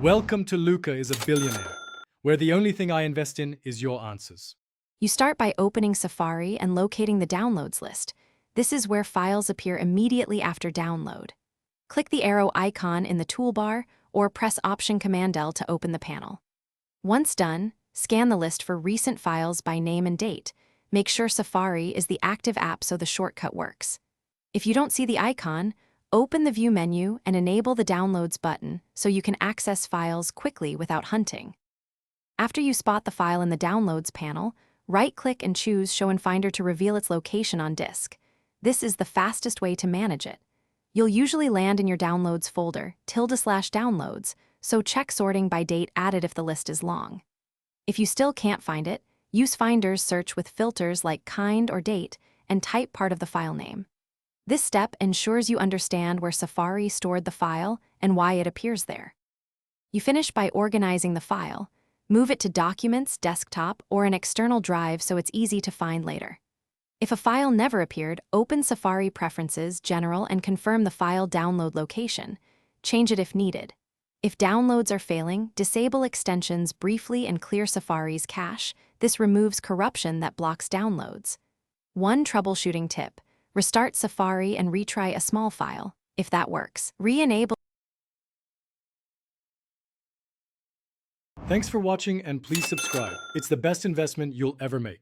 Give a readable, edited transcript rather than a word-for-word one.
Welcome to Luca is a Billionaire, where the only thing I invest in is your answers. You start by opening Safari and locating the downloads list. This is where files appear immediately after download. Click the arrow icon in the toolbar or press Option-Command-L to open the panel. Once done, scan the list for recent files by name and date. Make sure Safari is the active app so the shortcut works. If you don't see the icon, open the View menu and enable the Downloads button so you can access files quickly without hunting. After you spot the file in the Downloads panel, right-click and choose Show in Finder to reveal its location on disk. This is the fastest way to manage it. You'll usually land in your Downloads folder, /downloads, so check sorting by date added if the list is long. If you still can't find it, use Finder's search with filters like kind or date and type part of the file name. This step ensures you understand where Safari stored the file and why it appears there. You finish by organizing the file. Move it to Documents, Desktop, or an external drive so it's easy to find later. If a file never appeared, open Safari Preferences, General, and confirm the file download location. Change it if needed. If downloads are failing, disable extensions briefly and clear Safari's cache. This removes corruption that blocks downloads. One troubleshooting tip: restart Safari and retry a small file. If that works, re-enable. Thanks for watching and please subscribe. It's the best investment you'll ever make.